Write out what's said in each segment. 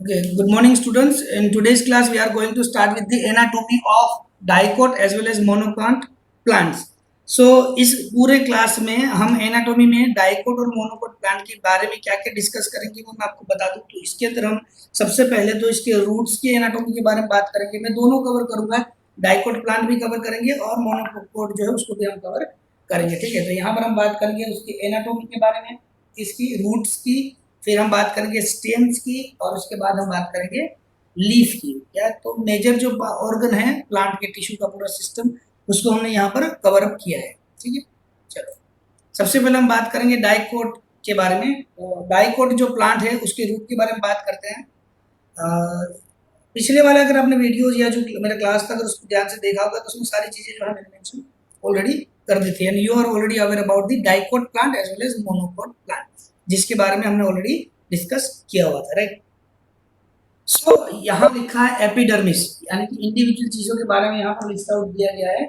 Okay, good morning, students. In today's class, we are going to start with the anatomy of dicot as well as monocot plants. So, इस पूरे class में हम anatomy में dicot और monocot plant के बारे में क्या-क्या डिस्कस करेंगे वो मैं आपको बता दूं। तो इसके अंदर हम सबसे पहले तो इसके रूट्स की एनाटॉमी के बारे में बात करेंगे। मैं दोनों कवर करूंगा, डाइकोट प्लांट भी कवर करेंगे और मोनोकोट जो है उसको भी हम कवर करेंगे। ठीक है, तो यहाँ पर हम बात करेंगे उसकी एनाटॉमी के बारे में, इसकी रूट्स की, फिर हम बात करेंगे स्टेम्स की और उसके बाद हम बात करेंगे लीफ की। क्या तो मेजर जो ऑर्गन है प्लांट के टिश्यू का पूरा सिस्टम उसको हमने यहाँ पर कवर अप किया है। ठीक है, चलो सबसे पहले हम बात करेंगे डाइकोट के बारे में। तो डाइकोट जो प्लांट है उसके रूट के बारे में बात करते हैं। पिछले वाले अगर आपने वीडियोज या जो मेरा क्लास था अगर उसको ध्यान से देखा होगा तो उसमें सारी चीजें जो है मैंने मेंशन ऑलरेडी कर दी थी and you are already aware about the dicot plant as well as monocot plant, जिसके बारे में हमने ऑलरेडी डिस्कस किया हुआ था, राइट। सो यहाँ लिखा है एपिडर्मिस, यानी कि इंडिविजुअल चीजों के बारे में यहाँ पर लिस्ट आउट दिया गया है।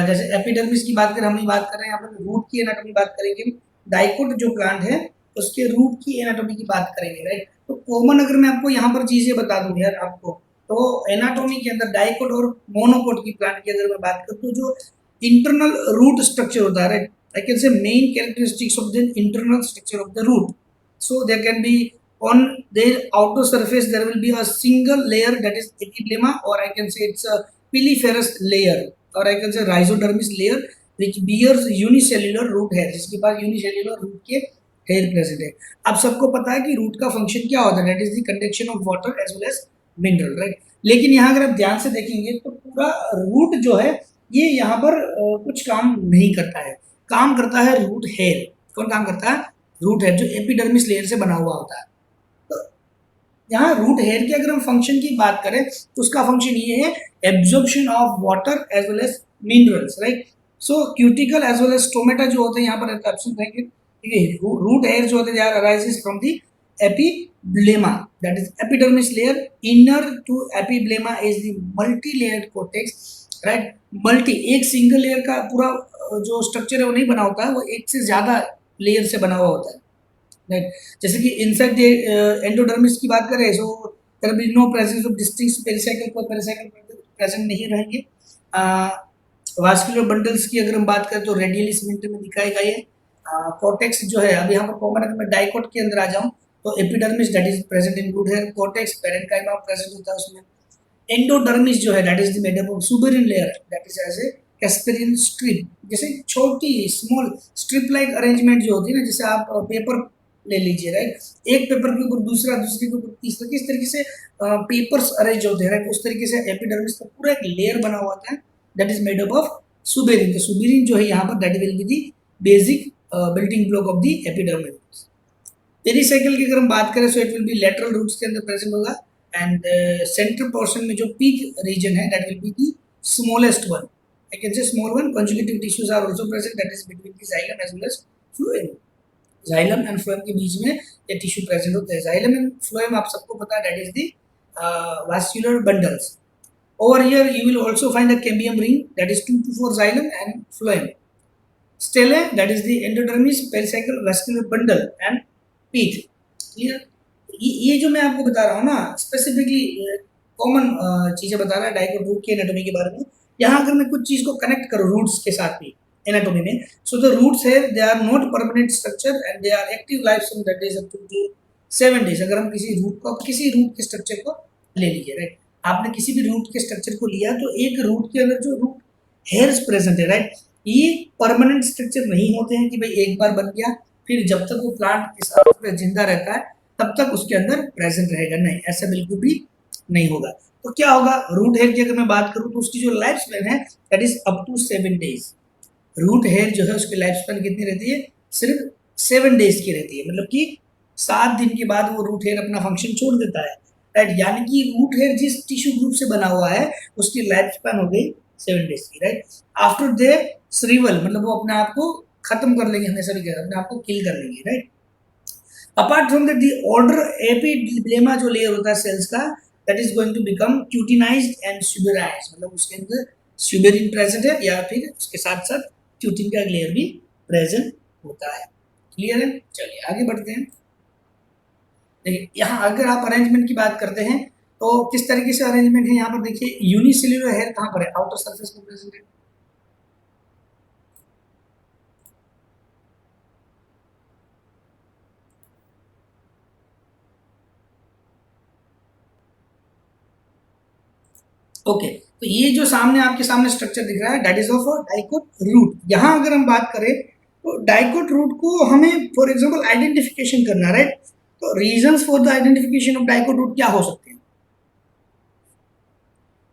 जैसे एपिडर्मिस की बात करें, हम बात कर रहे हैं यहाँ पर रूट की एनाटॉमी बात करेंगे। डाइकोट जो प्लांट है उसके रूट की एनाटॉमी की बात करेंगे, राइट। तो कॉमन अगर मैं आपको यहाँ पर चीजें बता दूं यार आपको, तो एनाटॉमी के अंदर डाइकोट और मोनोकोट की प्लांट की अगर मैं बात करूँ तो जो इंटरनल रूट स्ट्रक्चर होता है, right, I can say main characteristics of the internal structure of the root. So there can be on their outer surface there will be a single layer that is epiblema, or I can say it's a piliferous layer, or I can say rhizodermis layer which bears unicellular root hair, जिसके पास unicellular root के hair present है। अब सबको पता है कि root का function क्या होता है, that is the conduction of water as well as mineral, right। लेकिन यहाँ अगर आप ध्यान से देखेंगे तो पूरा रूट जो है ये यहाँ पर कुछ काम नहीं करता है। काम करता है रूट हेयर। कौन काम करता है? रूट हेयर, जो एपिडर्मिस लेयर से बना हुआ होता है। तो यहाँ रूट हेयर की अगर हम फंक्शन की बात करें तो उसका फंक्शन ये है absorption of water as well as minerals, right. So cuticle as well as stomata जो होते हैं यहाँ पर एब्सेंट रहेंगे। ठीक है, रूट हेयर जो होते हैं arises from the epiblema, that is epidermis layer. Inner to epiblema is the multi layered cortex, right. Multi, एक सिंगल लेयर का पूरा जो स्ट्रक्चर है वो नहीं बना होता है, वो एक से ज्यादा लेयर से बना हुआ होता है, राइट। जैसे कि इनसाइड एंडोडर्मिस की बात करें so there will be no presence of distinct pericycle, कोई पेरिसाइकिल प्रेजेंट नहीं रहेंगे। वास्कुलर बंडल्स की अगर हम बात करें तो रेडियली सीमेंट में दिखाई गई है। कॉर्टेक्स जो है, अब यहाँ पर कॉमन अगर मैं डाइकोट के अंदर आ जाऊँ तो endodermis that is present in root hair, cortex parenchyma present होता है उसमें। एंडोडर्मिस जो है that is the made up of suberin layer that is as a Casparian strip, जैसे छोटी स्मॉल स्ट्रिप लाइक अरेंजमेंट जो होती है ना, जैसे आप पेपर ले लीजिए, राइट, एक पेपर के ऊपर दूसरा, दूसरे के ऊपर तीसरा, किस तरीके से पेपर्स अरेंज होते हैं, राइट, उस तरीके से एपिडर्मिस का पूरा एक लेयर बना हुआ था that is made up of suberin. तो सुबेरिन जो है यहाँ पर that will be the basic building block of the epidermis. Pericycle की अगर हम बात करें so it will be lateral roots के अंदर प्रेजेंट होगा एंड सेंट्रल पोर्शन में जो पीक रीजन है that will be the smallest one, I can say small one. Conjugative tissues are also present, that is between the xylem as well as phloem. Xylem and phloem के बीच में ये tissue present होते हैं। Xylem and phloem आप सबको पता है that is the vascular bundles. Over here you will also find a cambium ring that is 2 to 4 xylem and phloem. Stele that is the endodermis, pericycle, vascular bundle and pith. Clear? ये जो मैं आपको बता रहा हूँ ना specifically common चीजें बता रहा है डाइकोट रूट की एनाटॉमी के बारे में। यहाँ अगर मैं कुछ चीज को कनेक्ट करूँ रूट्स के साथ भी एनाटॉमी में, सो द रूट्स है they are not permanent structure and they are active life from that days up to 7 days. अगर हम किसी रूट के स्ट्रक्चर को ले लीजिए, राइट, आपने किसी भी रूट के स्ट्रक्चर को लिया तो एक रूट के अंदर जो रूट हेयर्स प्रेजेंट है, राइट, ये परमानेंट स्ट्रक्चर नहीं होते हैं कि भाई एक बार बन गया फिर जब तक वो प्लांट इस अर्थ पे जिंदा रहता है तब तक उसके अंदर प्रेजेंट रहेगा, नहीं, ऐसा बिल्कुल भी नहीं होगा। तो क्या होगा, रूट हेयर की अगर मैं बात करूं तो उसकी जो लाइफ स्पैन है that is up to 7 days. Root hair जो है उसकी लाइफ स्पैन कितनी रहती है? सिर्फ 7 डेज की रहती है, मतलब कि 7 दिन के बाद वो रूट हेयर अपना फंक्शन छोड़ देता है, राइट। यानी कि रूट हेयर जिस टिश्यू ग्रुप से बना हुआ है उसकी लाइफ स्पैन हो गई 7 डेज की, राइट। आफ्टर दे श्रीवल, मतलब वो अपने आप को खत्म कर लेंगे, हमेशा भी कह रहे हैं अपने आप को किल कर लेंगे, right. Apart from that the order epiblema जो लेयर होता है सेल्स का that is going to become cutinized and suberized, मतलब उसके अंदर सुबेरिन प्रेजेंट है या फिर उसके साथ साथ क्यूटिन का लेयर भी प्रेजेंट होता है। क्लियर है? चलिए आगे बढ़ते हैं। देखिए यहाँ अगर आप अरेंजमेंट की बात करते हैं तो किस तरीके से अरेंजमेंट है, यहाँ पर देखिए यूनिसेल्युलर हेयर कहाँ पर है, आउटर सरफेस पर प्रेजेंट है। ओके, तो ये जो सामने आपके सामने स्ट्रक्चर दिख रहा है that is of dicot root. यहाँ अगर हम बात करें तो डाइकोट रूट को हमें फॉर एग्जांपल आइडेंटिफिकेशन करना, राइट। तो reasons for the identification of dicot root क्या हो सकते हैं?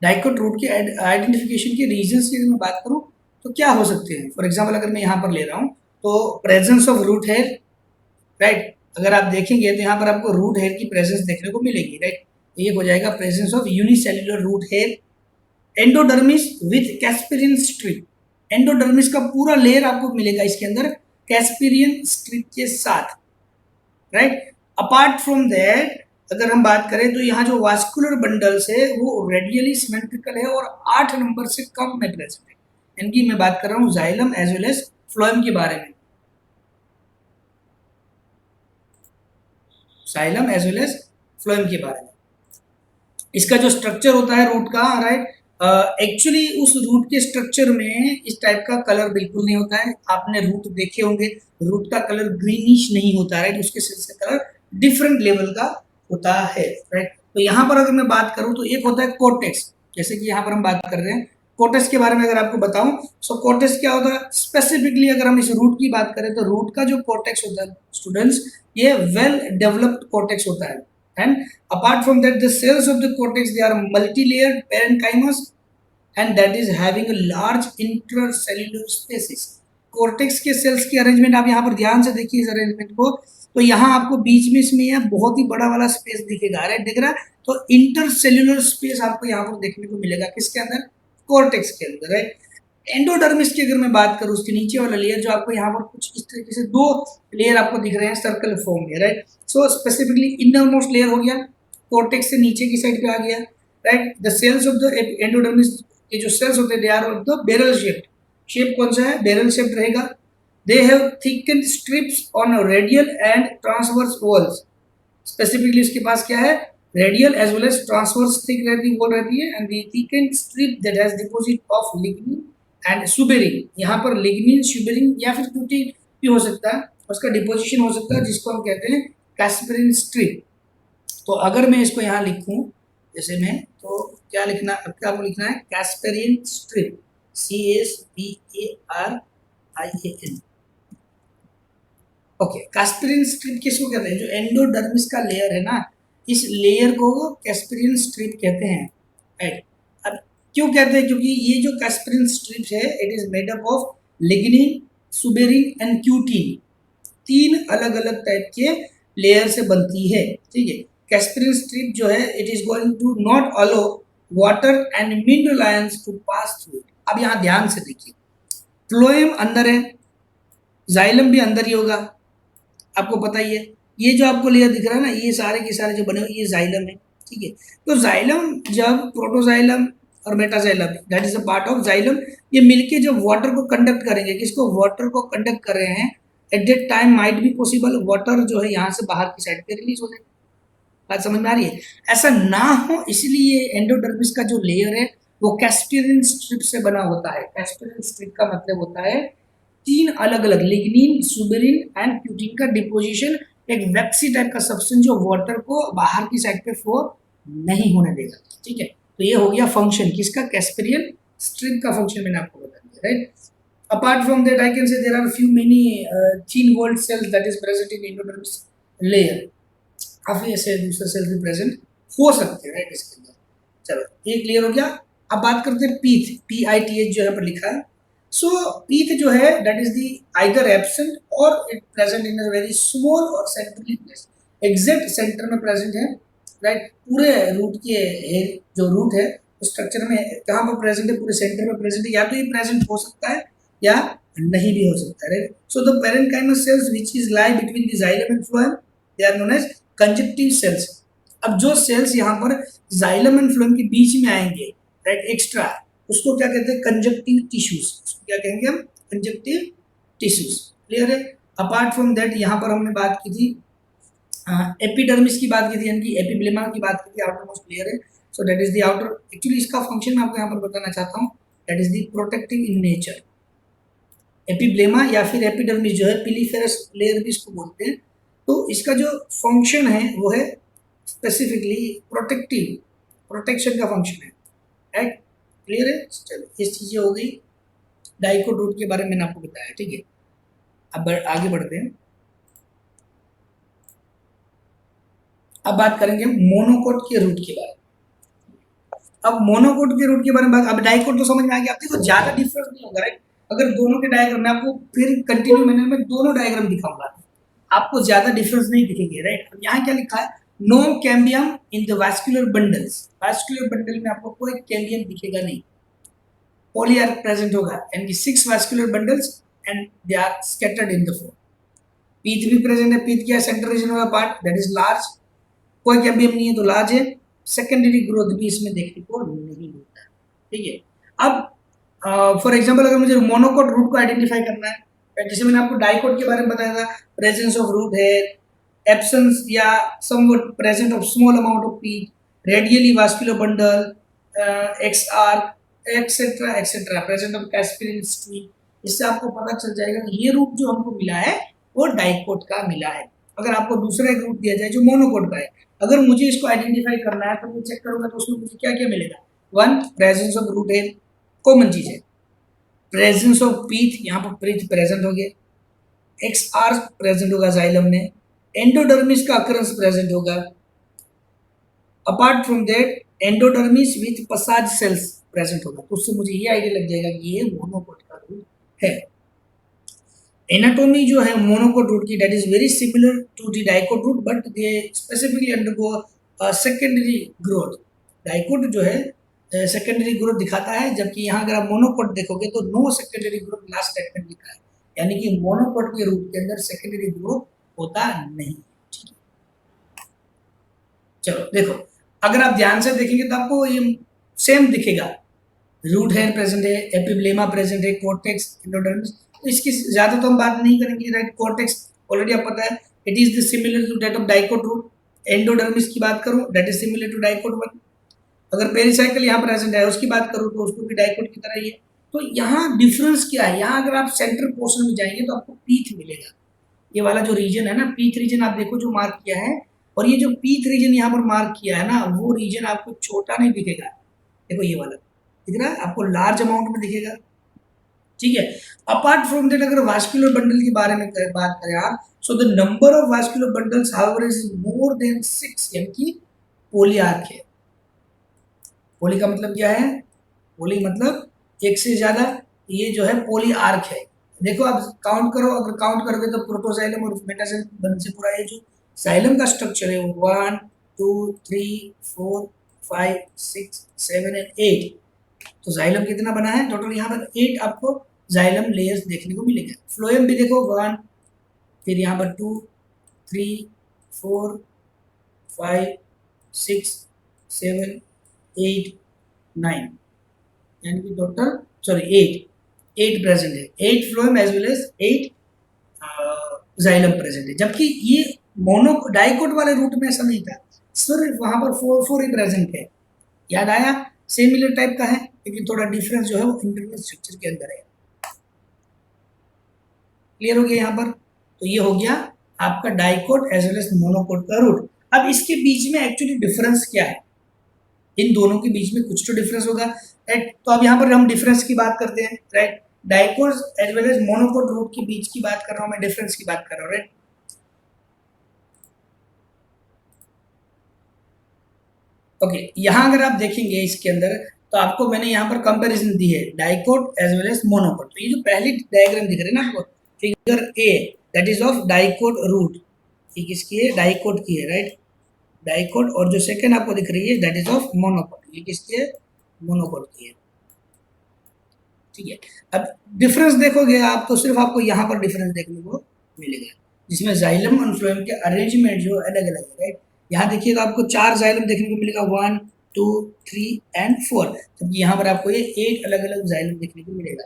डाइकोट रूट के आइडेंटिफिकेशन के रीजंस की अगर मैं बात करूं तो क्या हो सकते हैं? फॉर एग्जांपल अगर मैं यहाँ पर ले रहा हूँ तो presence of root hair, right. अगर आप देखेंगे तो यहाँ पर आपको रूट हेयर की प्रेजेंस देखने को मिलेगी, राइट। तो ये हो जाएगा presence of unicellular root hair. Endodermis with Casparian strip, endodermis का पूरा लेयर आपको मिलेगा इसके अंदर कैस्पेरियन स्ट्रिप के साथ, राइट। अपार्ट फ्रॉम दैट अगर हम बात करें तो यहाँ जो वास्कुलर बंडल्स है वो रेडियली सिमेट्रिकल है और 8 नंबर से कम में प्रेजेंट है। इनकी मैं बात कर रहा हूँ xylem as well as phloem के बारे में, xylem as well as phloem के बारे में। इसका जो स्ट्रक्चर होता है रूट का, राइट, एक्चुअली उस रूट के स्ट्रक्चर में इस टाइप का कलर बिल्कुल नहीं होता है। आपने रूट देखे होंगे, रूट का कलर ग्रीनिश नहीं होता है, राइट। उसके सेल्स का कलर डिफरेंट लेवल का होता है, राइट। तो यहाँ पर अगर मैं बात करूँ तो एक होता है कोर्टेक्स, जैसे कि यहाँ पर हम बात कर रहे हैं कोर्टेक्स के बारे में अगर आपको बताऊं सो कोर्टेक्स क्या होता है स्पेसिफिकली। अगर हम इस रूट की बात करें तो रूट का जो कोर्टेक्स होता है स्टूडेंट्स, ये वेल डेवलप्ड कोर्टेक्स होता है। And apart from that, the cells of the cortex, they are multi-layered parenchymous and that is having a large intracellular spaces. Cortex के सेल्स की अरेंजमेंट आप यहाँ पर ध्यान से देखिए इस अरेंजमेंट को, तो यहाँ आपको बीच में इसमें यह बहुत ही बड़ा वाला स्पेस दिखेगा, राइट, दिख रहा है। तो इंटरसेल्युलर स्पेस आपको यहाँ पर देखने को मिलेगा किसके अंदर, कॉर्टेक्स के अंदर, राइट। एंडोडर्मिस की अगर मैं बात करूं उसके नीचे वाला लेयर जो आपको यहाँ पर कुछ इस तरीके से दो लेयर आपको दिख रहे हैं सर्कल फॉर्म में, राइट। सो स्पेसिफिकली इनर मोस्ट लेयर हो गया, कॉर्टेक्स से नीचे की साइड पे आ गया, right. The cells of the endodermis के जो सेल्स होते हैं they are of the barrel shape, shape कौन सा है, बैरल शेप रहेगा। They have thicken strips on radial and transverse walls, specifically इसके पास क्या है, radial as well as transverse thick रहती वॉल रहती है and the thicken strip that has deposit of lignin and suberin. यहाँ पर लिग्निन सुबेरिन या फिर क्यूटिन भी हो सकता है, उसका डिपोजिशन हो सकता है जिसको हम कहते हैं कैस्पेरिन स्ट्रिप। तो अगर मैं इसको यहाँ लिखूँ जैसे मैं, तो क्या लिखना, क्या आपको लिखना है, कैस्पेरिन स्ट्रिप, CASPARIAN। ओके, कैस्पेरिन स्ट्रिप किसको कहते हैं, जो एंडोडर्मिस का लेयर है ना, इस लेयर को कैस्पेरिन स्ट्रिप कहते हैं, राइट। अब क्यों कहते हैं, क्योंकि ये जो कैस्पेरिन स्ट्रिप है it is made up of lignin, suberin and cutin, 3 अलग अलग टाइप के लेयर से बनती है, ठीक है। कैस्पेरिन स्ट्रिप जो है it is going to not allow water and mineral ions to pass through it. अब यहाँ ध्यान से देखिए, फ्लोएम अंदर है, जाइलम भी अंदर ही होगा, आपको पता ही है। ये जो आपको लेयर दिख रहा है ना, ये सारे के सारे जो बने हुए ये जाइलम है, ठीक है। तो जाइलम जब प्रोटोजाइलम और metaxylem that is a part of xylem, ये मिलके जब वाटर को कंडक्ट करेंगे, किसको, वाटर को कंडक्ट कर रहे हैं, at that time might be possible water जो है यहाँ से बाहर की साइड पे रिलीज हो जाए। बात समझ में आ रही है? ऐसा ना हो इसलिए एंडोडर्मिस का जो लेयर है वो कैस्पेरिन स्ट्रिप से बना होता है। कैस्पेरिन स्ट्रिप का मतलब होता है 3 अलग अलग लिग्निन, सुबेरिन एंड क्यूटिन का डिपोजिशन, एक वैक्सी टाइप का सब्सटेंस जो वाटर को बाहर की साइड पे फ्लो नहीं होने देगा, ठीक है। तो ये हो गया फंक्शन किसका, कैस्पेरियन स्ट्रिप का फंक्शन मैंने आपको बता दिया, right. Apart from that, I can say there are few many thin-walled cells that is present in endodermis layer. काफी ऐसे दूसरे सेल्स भी प्रेजेंट हो सकते हैं, राइट, इसके अंदर। चलो एक क्लियर हो गया। अब बात करते हैं पीथ, PITH जो यहाँ पर लिखा है। सो पीथ जो है that is the either absent और it present in a very small और सेंट्रली प्लेस, एग्जैक्ट सेंटर में प्रेजेंट है, राइट। पूरे रूट के जो रूट है उस स्ट्रक्चर में कहाँ पर प्रेजेंट है, पूरे सेंटर में प्रेजेंट है, या तो ये प्रेजेंट हो सकता है या नहीं भी हो सकता है, right. So the parenchymous cells which is lie between the xylem and phloem they are known as conjunctive cells. अब जो सेल्स यहाँ पर जाइलम एंड फ्लोएम के बीच में आएंगे, राइट, एक्स्ट्रा, उसको क्या कहते हैं, कंजक्टिव टिश्यूज, उसको क्या कहेंगे हम, कंजक्टिव टिश्यूज, क्लियर है। अपार्ट फ्रॉम दैट यहाँ पर हमने बात की थी एपिडर्मिस की बात की थी, यानी कि एपिब्लेमा की बात की थी, आउटर मोस्ट लेयर है। So that is the outer, actually इसका फंक्शन मैं आपको यहाँ पर बताना चाहता हूँ, that is the protective in nature. Epiblema या फिर एपिडर्मिस जो है, पिलीफेरस लेयर भी इसको बोलते हैं। तो इसका जो फंक्शन है वो है स्पेसिफिकली प्रोटेक्टिव, प्रोटेक्शन का फंक्शन है, राइट? क्लियर है? चलो ये चीजें हो गई डाइकोट रूट के बारे में मैंने आपको बताया, ठीक है। अब आगे बढ़ते हैं। अब बात करेंगे मोनोकोट के रूट के बारे में। अब मोनोकोट के रूट के बारे में बात, अब डाइकोट तो समझ में आ गया, आपको ज्यादा डिफरेंस नहीं होगा, राइट? अगर दोनों के डायग्राम मैं आपको फिर कंटिन्यू मैंने में दोनों डायग्राम दिखाऊंगा, आपको ज्यादा डिफरेंस नहीं दिखेंगे, राइट? अब यहाँ क्या लिखा है, no cambium in the vascular bundles. Vascular bundle में आपको कोई कैम्बियम दिखेगा नहीं, पॉलीआर्क प्रेजेंट होगा, यानी कि 6 vascular bundles and they are scattered in the floor. Pith भी प्रेजेंट है, पीथ क्या है, सेंट्रल रीजन वाला पार्ट, दैट इज लार्ज, कोई कैम्बियम नहीं है तो लार्ज है। सेकेंडरी ग्रोथ भी इसमें देखने को नहीं मिलता है, ठीक है। अब फॉर एग्जांपल अगर मुझे मोनोकोट रूट को आइडेंटिफाई करना है, जैसे मैंने आपको डाइकोट के बारे में बताया था, प्रेजेंस ऑफ रूट है, एब्सेंस या somewhat present of small amount of pith, radially vascular bundle, exarch etcetera etcetera, present of Casparian stream. इससे आपको पता चल जाएगा कि ये रूट जो हमको मिला है वो डाइकोट का मिला है। अगर आपको दूसरा एक रूट दिया जाए जो मोनोकोट का है, अगर मुझे इसको आइडेंटिफाई करना है तो मैं चेक करूंगा तो उसमें मुझे क्या क्या मिलेगा। वन, प्रेजेंस ऑफ रूट है, कॉमन चीज है। प्रेजेंस ऑफ पीथ, यहाँ पर पीथ प्रेजेंट हो गया, एक्स आर प्रेजेंट होगा जाइलम में, एंडोडर्मिस का अकरेंस प्रेजेंट होगा। Apart from that endodermis with passage cells present होगा, तो उससे मुझे ये आइडिया लग जाएगा कि ये मोनोकोट का रूट है। एनाटॉमी जो है मोनोकोट रूट की, that is very similar to the dicot root, but they specifically undergo secondary growth. Dicot जो है सेकेंडरी ग्रोथ दिखाता है, जबकि यहाँ अगर आप मोनोकोट देखोगे तो no secondary growth last statement लिखा है, यानी कि मोनोकोट के रूट के अंदर सेकेंडरी ग्रोथ होता नहीं। ठीक है, चलो देखो, अगर आप ध्यान से देखेंगे तो आपको ये सेम दिखेगा, रूट हेयर प्रेजेंट है, एपिब्लेमा प्रेजेंट है, कॉर्टेक्स, एंडोडर्मिस। तो इसकी ज्यादा तो हम बात नहीं करेंगे, राइट? कॉर्टेक्स ऑलरेडी आप पता है, it is the similar to that of dicot root. Endodermis की बात करूं, that is similar to dicot one. अगर पेरिसाइकिल यहाँ प्रेजेंट है उसकी बात करूं तो उसको भी डाइकोट की तरह ही है। तो यहाँ डिफरेंस क्या है, यहाँ अगर आप सेंट्रल पोर्शन में जाएंगे तो आपको पीथ मिलेगा, ये वाला जो रीजन है ना, पीथ रीजन आप देखो जो मार्क किया है, और ये जो पीथ रीजन यहाँ पर मार्क किया है ना, वो रीजन आपको छोटा नहीं दिखेगा। देखो ये वाला दिख रहा है आपको, लार्ज अमाउंट में दिखेगा, ठीक है। अपार्ट फ्रॉम दैट अगर वास्कुलर बंडल के बारे में बात करें आप, so the number of vascular bundles however is more than 6, यानी कि पोलीआर्क है। पोली का मतलब क्या है, पोली मतलब एक से ज्यादा, ये जो है पोलीआर्क है। देखो आप काउंट करो, अगर काउंट करोगे तो प्रोटोजाइलम और मेटाजाइलम से पूरा ये जो जाइलम का स्ट्रक्चर है वो 1 2 3 4 5 6 7 एंड 8। तो जाइलम कितना बना है टोटल, यहाँ पर 8 आपको जाइलम लेयर्स देखने को मिलेंगे। फ्लोएम भी देखो 1, फिर यहाँ पर 2 3 4 5 6 7 8 9, यानी कि टोटल सॉरी 8 प्रेजेंट है, 8 phloem as well as 8 xylem present है। जबकि ये मोनो डाइकोट वाले रूट में ऐसा नहीं था, सिर्फ वहां पर 4 ही प्रेजेंट है। याद आया, सिमिलर टाइप का है, लेकिन थोड़ा डिफरेंस जो है वो इंटरनल स्ट्रक्चर के अंदर है। क्लियर हो गया यहाँ पर? तो ये हो गया आपका dicot as well as monocot का रूट। अब इसके बीच में एक्चुअली डिफरेंस क्या है, इन दोनों के बीच में कुछ तो डिफरेंस होगा, राइट? तो अब यहाँ पर हम डिफरेंस की बात करते हैं, right? Dicot as well as monocot root के बीच की बात कर रहा हूँ मैं, डिफरेंस की बात कर रहा हूँ, राइट? ओके, यहाँ अगर आप देखेंगे इसके अंदर, तो आपको मैंने यहाँ पर कंपैरिजन दी है dicot as well as monocot. तो ये जो पहली डायग्राम दिख रही है ना आपको, figure A, that is of dicot root, ये किसकी है, डाइकोट की है, राइट? डाइकोट। और जो सेकंड आपको दिख रही है दैट इज ऑफ मोनोकोट, ये किसकी है, मोनोकोट की है, ठीक है। अब डिफरेंस देखोगे आप तो सिर्फ आपको यहाँ पर डिफरेंस देखने को मिलेगा, जिसमें जाइलम और फ्लोएम के अरेंजमेंट जो अलग अलग है, राइट? यहाँ देखिए तो आपको 4 जाइलम देखने को मिलेगा, 1 2 3 एंड 4, जबकि यहाँ पर आपको ये 8 अलग अलग जाइलम देखने को मिलेगा।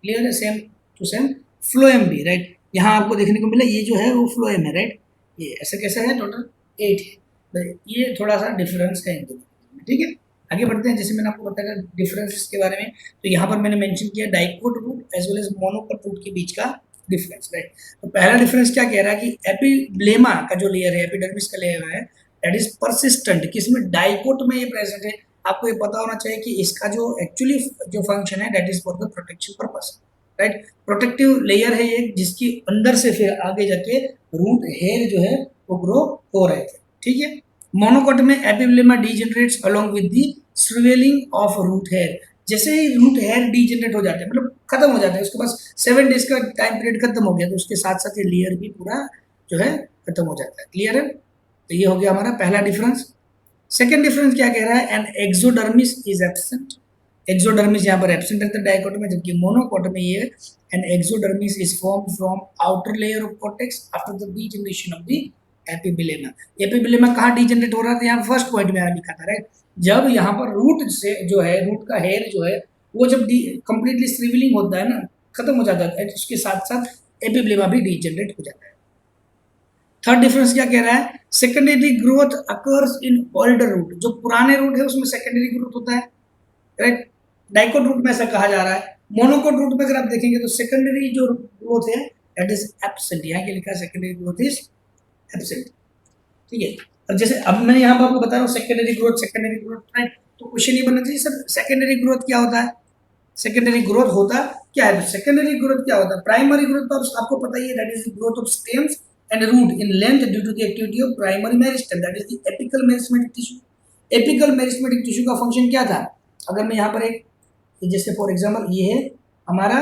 क्लियर है? सेम टू सेम फ्लोएम भी, राइट? यहाँ आपको देखने को मिला ये जो है वो फ्लोएम है, राइट। ये ऐसे कैसे है, टोटल 8 है। तो ये थोड़ा सा डिफरेंस है इनके में, ठीक है। आगे बढ़ते हैं। जैसे मैंने आपको बताया डिफरेंस के बारे में, तो यहाँ पर मैंने मेंशन किया dicot root as well as monocot root के बीच का डिफरेंस, राइट। तो पहला डिफरेंस क्या कह रहा है कि एपिब्लेमा का जो लेयर है, एपिडर्मिस का लेयर है, दैट इज परसिस्टेंट, किसमें, डाइकोट में ये प्रेजेंट है। आपको ये पता होना चाहिए कि इसका जो एक्चुअली जो फंक्शन है that is for the protection purpose, right. Protective layer है ये, जिसकी अंदर से फिर आगे जाके रूट हेयर जो है वो ग्रो हो रहे थे, ठीक है। मोनोकोट में epiblema degenerates along with the swelling of root hair. जैसे ही रूट हेयर डीजेनरेट हो जाते हैं, मतलब खत्म हो जाते हैं, उसके पास 7 डेज का टाइम पीरियड खत्म हो गया, तो उसके साथ साथ ये लेयर भी पूरा जो है खत्म हो जाता है। क्लियर है। तो ये हो गया हमारा पहला डिफरेंस। सेकेंड डिफरेंस क्या कह रहा है, एन एक्सोडर्मिस इज एब्सेंट। एक्सोडर्मिस यहाँ पर एब्सेंट रहता है डाइकोट में, जबकि मोनोकोट में ये an exodermis is form from outer layer of cortex after the degeneration of the epiblema. Epiblema कहाँ डीजनरेट हो रहा था, यहाँ फर्स्ट पॉइंट में लिखा था, राइट। जब यहाँ पर रूट से जो है, रूट का हेयर जो है वो जब कंप्लीटली स्ट्रीवलिंग होता है ना, खत्म हो जाता है, उसके साथ साथ एपिब्लेमा भी डीजनरेट हो जाता है। थर्ड डिफरेंस क्या कह रहा है, secondary growth occurs in older root. जो पुराने रूट है उसमें सेकेंडरी ग्रोथ होता है, राइट। डाइकोट रूट में ऐसा कहा जा रहा है। मोनोकोट रूट में अगर आप देखेंगे तो सेकेंडरी जो ग्रोथ है दैट इज एब्सेंट। यहाँ के लिखा है सेकेंडरी ग्रोथ इज एब्सेंट, ठीक है। और जैसे अब मैं यहाँ पर आपको बता रहा हूँ सेकेंडरी ग्रोथ, राइट। तो क्वेश्चन ये बनना चाहिए, सर सेकेंडरी ग्रोथ क्या होता है, सेकेंडरी ग्रोथ होता क्या है। सेकेंडरी ग्रोथ क्या होता है, प्राइमरी ग्रोथ तो आपको पता ही है, that is the growth of stems and root in length due to the activity of primary meristem, that is the apical meristematic tissue. Apical meristematic tissue का फंक्शन क्या था, अगर मैं यहाँ पर एक, जैसे फॉर एग्जांपल ये है हमारा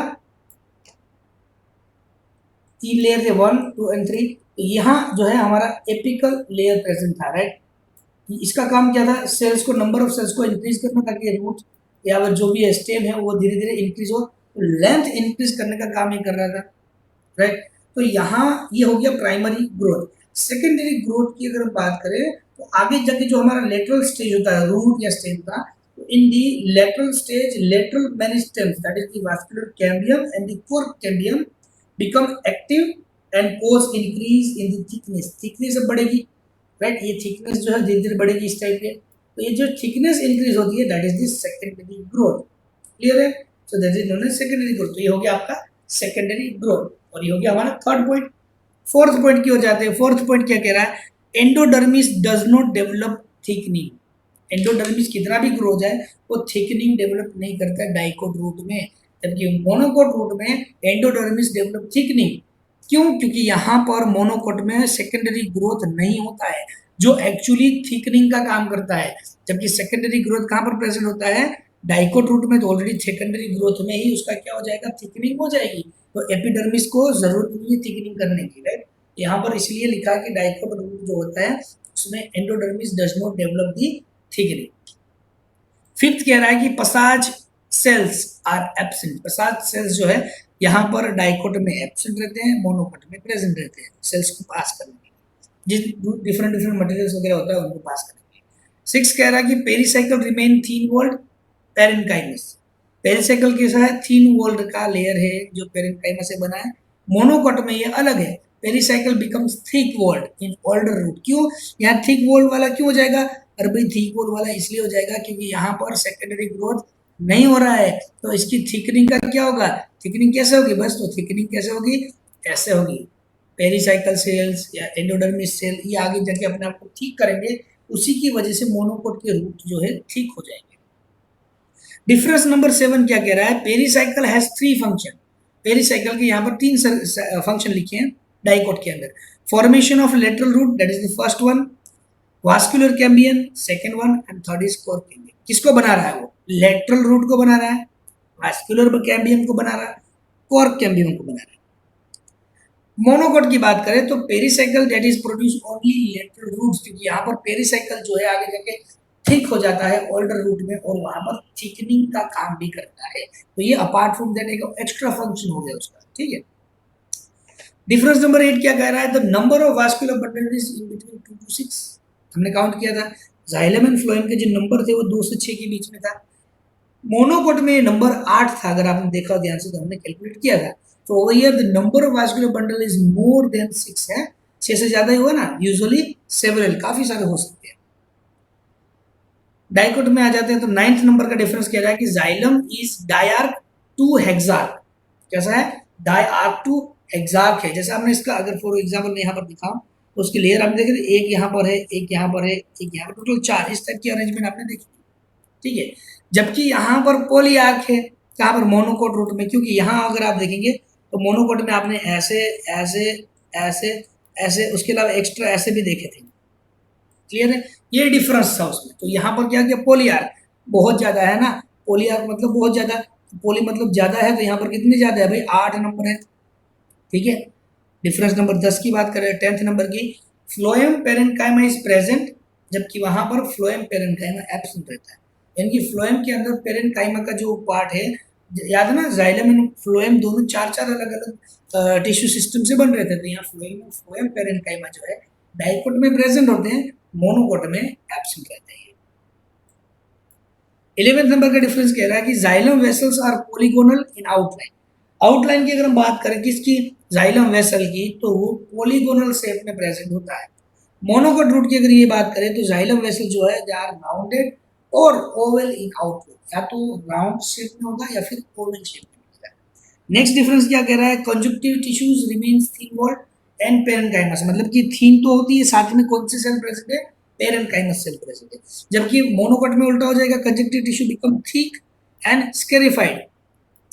3 लेयर थे 1 2 एंड 3, तो यहाँ जो है हमारा एपिकल लेयर प्रेजेंट था, राइट। इसका काम क्या था, सेल्स को, नंबर ऑफ सेल्स को इंक्रीज करना, ताकि रूट या फिर जो भी स्टेम है वो धीरे धीरे इंक्रीज हो, तो लेंथ इंक्रीज करने का काम ये कर रहा था, राइट। तो यहाँ ये हो गया प्राइमरी ग्रोथ। सेकेंडरी ग्रोथ की अगर हम बात करें तो आगे जाके जो हमारा लेटरल स्टेज होता है रूट या स्टेम का, तो in the lateral stage lateral meristems that is the vascular cambium and the cork cambium become active and cause increase in the thickness. Thickness अब बढ़ेगी, राइट। ये थिकनेस जो है धीरे धीरे बढ़ेगी इस टाइप के, तो ये जो थिकनेस इंक्रीज होती है that is the secondary growth. Clear है। So that is known as secondary growth. तो ये हो गया आपका सेकेंडरी ग्रोथ, और ये हो गया हमारा थर्ड पॉइंट। फोर्थ पॉइंट की ओर जाते हैं। फोर्थ पॉइंट क्या कह रहा है, endodermis does not develop thickening. Endodermis कितना भी ग्रो हो जाए वो थिकनिंग डेवलप नहीं करता है डाइकोट रूट में, जबकि मोनोकोट रूट में एंडोडर्मिस डेवलप थिकनिंग। क्यों, क्योंकि यहाँ पर मोनोकोट में सेकेंडरी ग्रोथ नहीं होता है जो एक्चुअली थिकनिंग का काम करता है, जबकि सेकेंडरी ग्रोथ कहाँ पर प्रेजेंट होता है, डाइकोट रूट में। तो ऑलरेडी सेकेंडरी ग्रोथ में ही उसका क्या हो जाएगा, थिकनिंग हो जाएगी। तो एपिडर्मिस को जरूरत नहीं है थिकनिंग करने की, राइट। यहाँ पर इसलिए लिखा है कि डाइकोट रूट जो होता है उसमें endodermis does not develop the thickening. Fifth कह रहा है कि पसाज सेल्स आर एब्सेंट। पसाज सेल्स जो है यहाँ पर डाइकोट में एब्सेंट रहते हैं, मोनोकोट में प्रेजेंट रहते हैं, सेल्स को पास करने के लिए, जिस डिफरेंट मटेरियल्स वगैरह होता है उनको पास करने के लिए। सिक्स कह रहा है कि पेरिसाइकल रिमेन थीन वॉल्ड पेरेन्काइमस। पेरिसाइकल कैसा है, थीन वॉल्ड का लेयर है जो पेरेन्काइमा से बना है। मोनोकोट में ये अलग है, pericycle becomes thick walled in older root. क्यों, यहाँ थिक वॉल्ड वाला क्यों हो जाएगा, अरे भाई थिक वॉल्ड वाला इसलिए हो जाएगा क्योंकि यहाँ पर सेकेंडरी ग्रोथ नहीं हो रहा है, तो इसकी थिकनिंग का क्या होगा, थिकनिंग कैसे होगी, बस तो थिकनिंग कैसे होगी, ऐसे होगी। पेरिसाइकल सेल्स या एंडोडर्मिस सेल ये आगे जाके अपने आप को ठीक करेंगे, उसी की वजह से मोनोकोट के रूट जो है ठीक हो जाएंगे। डिफरेंस नंबर 7 क्या कह रहा है, पेरिसाइकल हैज 3 फंक्शन। पेरिसाइकल के यहाँ पर 3 फंक्शन लिखे हैं डाइकोट के अंदर। Formation of lateral root that is the first one, vascular cambium second one, and third is cork cambium. किसको बना रहा है वो, लेटरल रूट को बना रहा है, वास्कुलर कैम्बियम को बना रहा है, कोर कैम्बियम को बना रहा है। मोनोकोट की बात करें तो pericycle that is produce only lateral roots, क्योंकि यहाँ पर पेरिसाइकल जो है आगे जाके थिक हो जाता है ओल्डर रूट में, और वहां पर थिकनिंग का काम भी करता है। तो ये अपार्ट फ्रॉम दैट एक एक्स्ट्रा फंक्शन हो गया उसका, ठीक है। डिफरेंस नंबर 8 क्या कह रहा है, द नंबर ऑफ वास्कुलर बटनरीज इन बिटवीन 2 to 6। हमने काउंट किया था, जाइलम एंड फ्लोएम के जो नंबर थे वो 2 से 6 के बीच में था। मोनोकोट में नंबर 8 था, अगर आपने देखा ध्यान से तो हमने कैलकुलेट किया था। तो over here the number of vascular bundle is more than 6 है, 6 से ज्यादा ही हुआ ना, यूजुअली सेवरल, काफी सारे हो सकते हैं। डाइकोट में आ जाते हैं तो 9th नंबर का डिफरेंस कह रहा है कि जाइलम इज डायआर्क टू हेक्सार्क। कैसा है? डायआर्क टू हेक्सार्क है। जैसे हमने इसका अगर फॉर एग्जांपल मैं यहाँ पर दिखाऊं तो उसकी लेयर हम देखें तो एक यहाँ पर है, एक यहाँ पर है, एक यहाँ पर, टोटल 4 इस टाइप की अरेंजमेंट आपने देखी, ठीक है। जबकि यहाँ पर पॉलीआर्क है, यहाँ पर मोनोकोट रूट में, क्योंकि यहाँ अगर आप देखेंगे तो मोनोकोट में आपने ऐसे ऐसे ऐसे ऐसे, उसके अलावा एक्स्ट्रा ऐसे भी देखे थे, क्लियर है, ये डिफरेंस था उसमें। तो यहाँ पर क्या किया, पॉलीआर्क बहुत ज्यादा है ना, पॉलीआर्क मतलब बहुत ज्यादा, पोली मतलब ज्यादा है, तो यहाँ पर कितने ज्यादा है भाई, 8 नंबर है, ठीक है। डिफरेंस नंबर 10 की बात करें, 10th नंबर की, फ्लोएम पेरेन्काइमा इज प्रेजेंट, जबकि वहां पर फ्लोएम पेरेन्काइमा एब्सेंट रहता है। यानी कि फ्लोएम के अंदर पेरेन्काइमा का जो पार्ट है, याद है ना, जाइलम एंड फ्लोएम दोनों चार चार अलग अलग टिश्यू सिस्टम से बन रहे थे, तो यहाँ फ्लोएम फ्लोएम पेरेन्काइमा जो है डाइकोट में प्रेजेंट होते हैं, मोनोकोट में एब्सेंट रहते हैं। 11th नंबर का डिफरेंस कह रहा है कि xylem vessels are polygonal in outline. Outline की अगर हम बात करें किसकी, जाइलम वेसल की, तो वो पॉलीगोनल शेप में प्रेजेंट होता है। मोनोकोट रूट की अगर ये बात करें तो जाइलम वेसल जो है दे आर राउंडेड और ओवल इन आउटलुक, या तो राउंड शेप में होगा या फिर ओवल शेप में होगा। नेक्स्ट डिफरेंस क्या कह रहा है, conjunctive tissues remains thin walled and parenchymous, मतलब कि थीन तो होती है, साथ में कौन सी सेल प्रेजेंट है, पेरेन्काइमस सेल प्रेजेंट है। जबकि मोनोकोट में उल्टा हो जाएगा, conjunctive tissue become thick and scarified,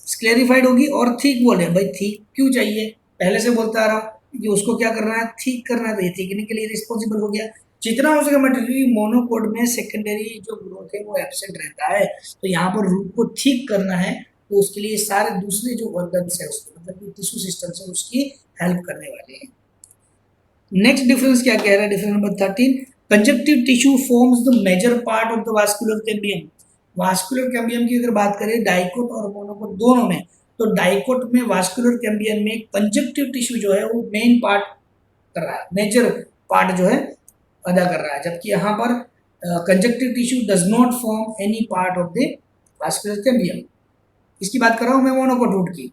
sclerified होगी और थिक वॉल है। भाई थिक क्यों चाहिए, पहले से बोलता आ रहा हूँ कि उसको क्या करना है, थिक करना है, तो ये थिकनिंग के लिए रिस्पॉन्सिबल हो गया। जितना हो सके मटेरियल मोनोकोट में सेकेंडरी जो ग्रोथ है वो एब्सेंट रहता है, तो यहाँ पर रूट को थिक करना है, तो उसके लिए सारे दूसरे जो ऑर्गन्स है उसके मतलब टिश्यू सिस्टम से उसकी हेल्प करने वाले हैं। नेक्स्ट डिफरेंस क्या कह रहा है, difference number 13, conjunctive tissue forms the major part of the vascular cambium. Vascular cambium की अगर बात करें डाइकोट और मोनोकोट दोनों में, तो डाइकोट में वास्कुलर कैम्बियम में कंजक्टिव टिश्यू जो है वो मेन पार्ट कर रहा है, मेजर पार्ट जो है अदा कर रहा है, जबकि यहाँ पर conjunctive tissue does not form any part of the vascular cambium. इसकी बात कर रहा हूँ मैं मोनोकोट रूट की।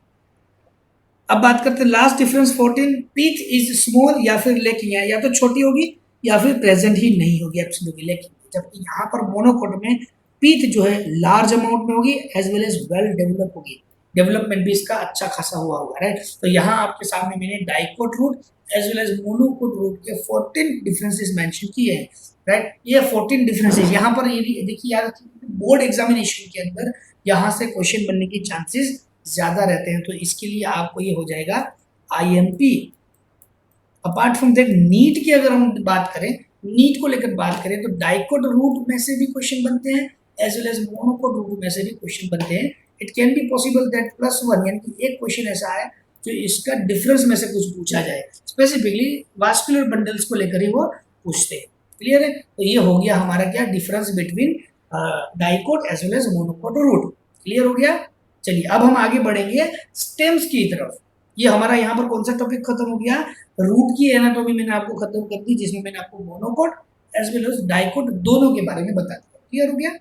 अब बात करते हैं last difference 14, pith is small या फिर लेकिंग है, या तो छोटी होगी या फिर प्रेजेंट ही नहीं होगी एब्सोल्युटली लेकिंग, जबकि यहाँ पर मोनोकोट में पीथ जो है लार्ज अमाउंट में होगी as well as well develop होगी, डेवलपमेंट भी इसका अच्छा खासा हुआ होगा, राइट। तो यहाँ आपके सामने मैंने dicot root as well as monocot root के 14 डिफरेंसेस मेंशन किए हैं, राइट। ये 14 डिफरेंसेस यहाँ पर ये देखिए यार, बोर्ड एग्जामिनेशन के अंदर यहाँ से क्वेश्चन बनने की चांसेस ज्यादा रहते हैं, तो इसके लिए आपको ये हो जाएगा IMP. Apart from that NEET की अगर हम बात करें, नीट को लेकर बात करें, तो डाइकोट रूट में से भी क्वेश्चन बनते हैं as well as monocot root में से भी क्वेश्चन बनते हैं। It can be possible that +1 यानी कि एक क्वेश्चन ऐसा है जो इसका डिफरेंस में से कुछ पूछा जाए, स्पेसिफिकली वास्कुलर बंडल्स को लेकर ही वो पूछते हैं, क्लियर है। तो ये हो गया हमारा क्या difference between dicot as well as monocot root, clear हो गया। चलिए अब हम आगे बढ़ेंगे स्टेम्स की तरफ। ये हमारा यहाँ पर कौन सा टॉपिक खत्म हो गया, रूट की एनाटॉमी मैंने आपको खत्म कर दी, जिसमें मैंने आपको monocot as well as dicot दोनों के बारे में बता दिया, क्लियर हो गया।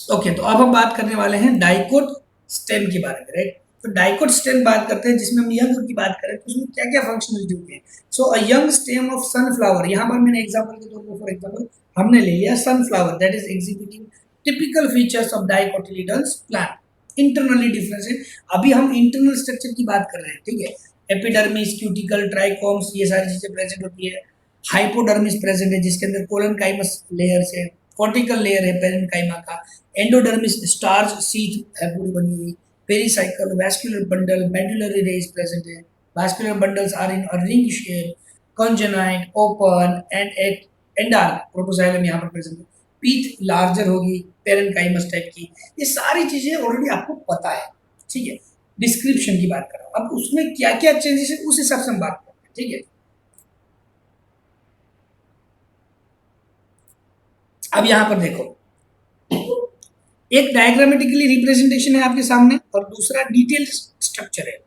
ओके, तो अब हम बात करने वाले हैं डाइकोट स्टेम के बारे में, राइट। तो डाइकोट स्टेम बात करते हैं, जिसमें हम यंग की बात करें तो उसमें क्या क्या फंक्शनलिटी होती है। So a young stem of sunflower, यहाँ पर मैंने एग्जांपल के तौर पर फॉर एग्जांपल हमने ले लिया sunflower that is executing typical features of dicotyledons plant. Internally difference है, अभी हम इंटरनल स्ट्रक्चर की बात कर रहे हैं, ठीक है। एपिडर्मिस, क्यूटिकल, ट्राइकोम्स, ये सारी चीजें प्रेजेंट होती है। हाइपोडर्मिस प्रेजेंट है जिसके अंदर कोलनकाइमस लेयर्स है, कॉर्टिकल लेयर है पेरेन्काइमा का, एंडोडर्मिस स्टार्च सीथ है पूरी बनी हुई, pericycle, vascular bundle, medullary rays present है, vascular bundles are in a ring shape, conjoint, open and endarch, protoxylem यहाँ पर प्रेजेंट है। पीथ लार्जर होगी पेरेन्काइमस टाइप की, ये सारी चीजें ऑलरेडी आपको पता है, ठीक है। डिस्क्रिप्शन की बात कर रहा हूँ, अब उसमें क्या क्या चेंजेस है उस हिसाब से हम बात करते हैं, ठीक है। अब यहां पर देखो, एक डायग्रामेटिकली रिप्रेजेंटेशन है आपके सामने और दूसरा डिटेल स्ट्रक्चर है।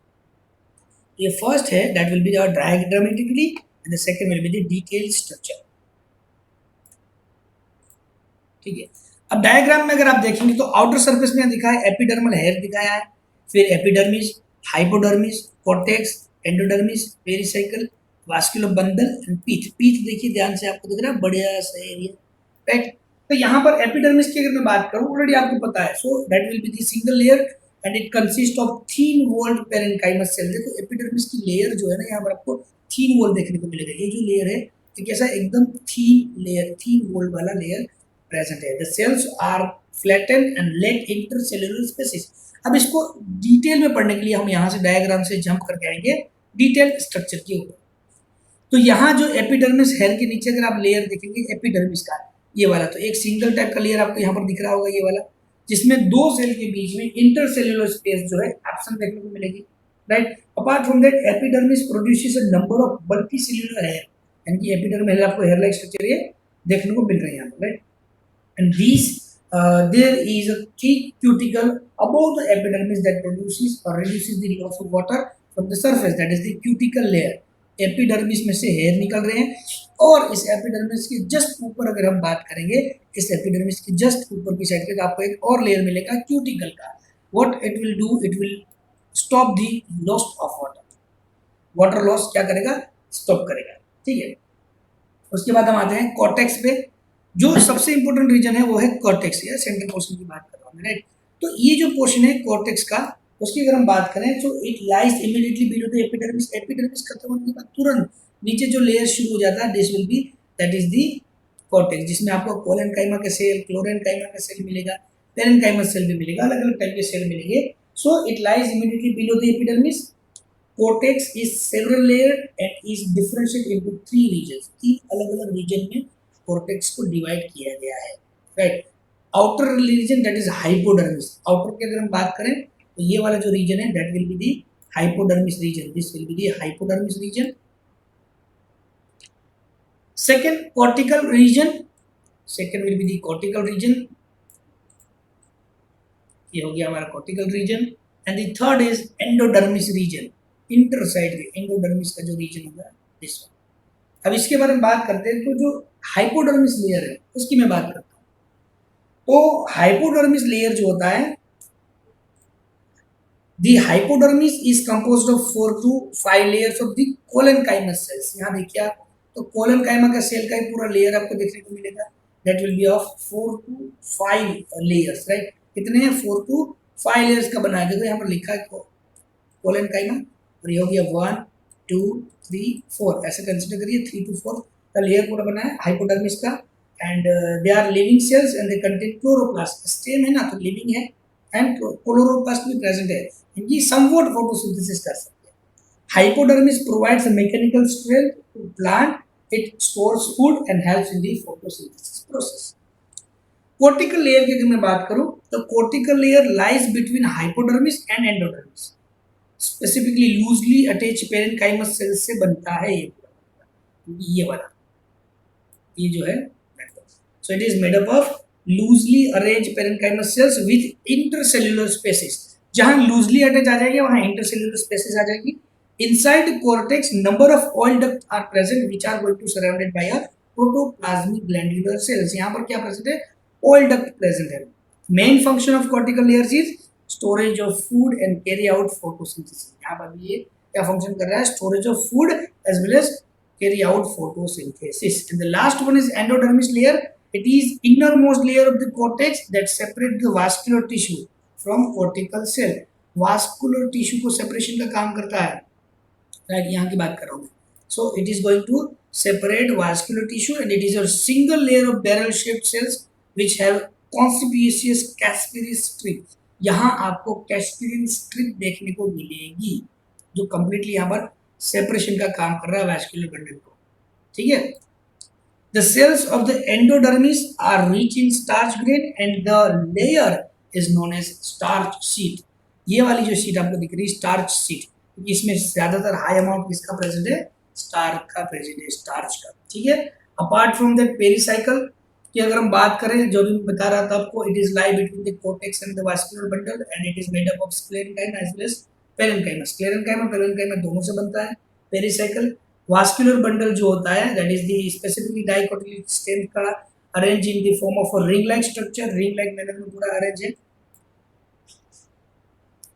ये फर्स्ट है that will be the diagrammatically and the second will be the detail structure, ठीक है। अब डायग्राम में अगर आप देखेंगे तो आउटर सरफेस में दिखा है एपिडर्मल हेयर दिखाया है, फिर epidermis, hypodermis, cortex, endodermis, pericycle, vascular bundle and pith. Pith देखिए ध्यान से, आपको दिख रहा है बढ़िया सा एरिया, राइट। तो यहाँ पर एपिडर्मिस की अगर मैं बात करूँ, ऑलरेडी आपको पता है, so that will be the single layer and it consist of thin walled parenchymous cell. देखो एपिडर्मिस की लेयर जो है ना, यहाँ पर आपको थीन वॉल देखने को मिलेगा। ये जो लेयर है तो कैसा एकदम थीन लेयर, थीन वॉल वाला लेयर प्रेजेंट है। The cells are flatten and lack intercellular spaces. अब इसको डिटेल में पढ़ने के लिए हम यहाँ से डायग्राम से जंप करके आएंगे डिटेल स्ट्रक्चर के ऊपर। तो यहाँ जो एपिडर्मिस हेयर के नीचे अगर आप लेयर देखेंगे एपिडर्मिस का, ये वाला तो एक सिंगल टाइप का लेयर आपको यहाँ पर दिख रहा होगा, ये वाला, जिसमें दो सेल के बीच में इंटरसेल्युलर स्पेस जो है एब्सेंट देखने को मिलेगी, right. Apart from that epidermis produces a number of multicellular hair, यानी कि एपिडर्मिस हेयर आपको हेयर लाइक स्ट्रक्चर ये देखने को मिल रहा है यहाँ पर, right. And these there is a thick cuticle above the epidermis that produces or reduces the loss of water from the surface, that is the cuticle layer। Epidermis में से हेयर निकल रहे हैं, और इस एपिडर्मिस के जस्ट ऊपर अगर हम बात करेंगे, इस एपिडर्मिस के जस्ट ऊपर की साइड पे आपको एक और लेयर मिलेगा क्यूटिकल का। What it will do, it will stop the loss of water, water loss क्या करेगा, स्टॉप करेगा, ठीक है। उसके बाद हम आते हैं कॉर्टेक्स पे। जो सबसे इंपॉर्टेंट रीजन है वो है कॉर्टेक्स, या सेंट्रल पोर्शन की बात कर रहा हूँ, राइट। तो ये जो पोर्शन है कॉर्टेक्स का, उसकी अगर हम बात करें तो it lies immediately below the epidermis. Epidermis खत्म होने के बाद तुरंत नीचे जो लेयर शुरू हो जाता है, this will B, that is the cortex, जिसमें आपको कोलेनकाइमा के सेल, क्लोरेनकाइमा का सेल मिलेगा, पेरेन्काइमस सेल भी मिलेगा, अलग अलग टाइप के सेल मिलेंगे। So it lies immediately below the epidermis. Cortex is several layered and is differentiated into three regions। तीन अलग अलग रीजन में कॉर्टेक्स को डिवाइड किया गया है, right. Outer region that is hypodermis. Outer की अगर हम बात करें तो ये वाला जो रीजन है that will be the hypodermis region, this will be the hypodermis region. Second cortical region, second will be the cortical region, ये हो गया हमारा cortical region. And the third is endodermis region, inter side के endodermis का जो reason होगा this one. अब इसके बारे में बात करते हैं, तो जो हाइपोडर्मिस लेयर है उसकी मैं बात करता हूँ। तो हाइपोडर्मिस लेयर जो होता है, the hypodermis is composed of 4 to 5 layers of the collenchymous cells. यहाँ देखिए आप, तो कोलेनकाइमा का सेल का ही पूरा लेयर आपको देखने को मिलेगा, that will B of 4 to 5 layers, right. कितने हैं, 4 to 5 लेयर्स का बनाया। देखो यहाँ पर लिखा है कोलेनकाइमा, और ये हो गया 1 2 3 4, ऐसे कंसिडर करिए 3 to 4 का लेयर पूरा बना है हाइपोडर्मिस का। And they are living cells and they contain chloroplast, stem है ना तो लिविंग है, एंड क्लोरोप्लास्ट भी प्रेजेंट है, ये समवॉट फोटोसिंथेसिस कर सकते हैं। Hypodermis provides a mechanical strength to plant, it stores food and helps in the photosynthesis process. Cortical layer की अगर मैं बात करूं तो cortical layer lies between hypodermis and endodermis, specifically loosely attach parenchymous cell से बनता है ये वाला, ये जो है, so it is made up of loosely arrange parenchymous cells with intercellular spaces. जहां लूजली अटैच आ जाएगी वहां इंटरसेल्युलर स्पेसिस आ जाएगी। Inside cortex number of oil duct are present which are going to surrounded by a protoplasmic glandular cells. यहाँ पर क्या present है, oil duct present है। Main function of cortical layers is storage of food and carry out photosynthesis. यहाँ पर ये क्या function कर रहा है, storage of food as well as carry out photosynthesis. And the last one is endodermis layer, it is innermost layer of the cortex that separate the vascular tissue from cortical cell। Vascular tissue को separation का काम करता है, right, यहाँ की बात कर रहा हूँ मैं। So it is going to separate vascular tissue and it is a single layer of barrel shaped cells which have conspicuous Casparian strip. यहाँ आपको कैस्पिरिन स्ट्रिप देखने को मिलेगी, जो कंप्लीटली यहाँ पर सेपरेशन का काम कर रहा है वास्कुलर बंडल को, ठीक है। The cells of the endodermis are rich in starch grain and the layer is known as starch sheet। ये वाली जो शीट आपको दिख रही है स्टार्च शीट, इसमें ज्यादातर हाई अमाउंट किसका प्रेजेंट है, स्टार्च का प्रेजेंट है, स्टार्च का, ठीक है। अपार्ट फ्रॉम दैट पेरिसाइकल की अगर हम बात करें, जो भी बता रहा था आपको, it is lie between the cortex and the vascular bundle and it is made up of sclerenchyma as well as parenchyma. Sclerenchyma parenchyma दोनों से बनता है। पेरिसाइकल वास्कुलर बंडल जो होता है that is the specifically dicotyledon stem का arrange in the form of a ring like structure, ring like manner में पूरा अरेंज है।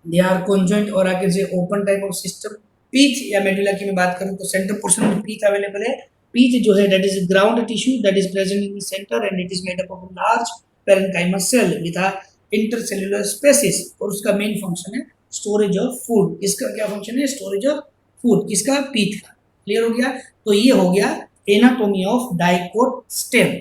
दे आर कॉन्जॉइंट और आगे से open type of system. Pith या मेडुला की मैं बात करूं तो सेंटर पोर्शन में पीच अवेलेबल है। पीच जो है that is ground tissue that is present in the centre and it is made up of large parenchymous cell with a intercellular spaces, और उसका मेन फंक्शन है स्टोरेज ऑफ फूड। इसका क्या function है? Storage of food. किसका? Pith का। Clear हो गया? तो ये हो गया anatomy of dicot stem.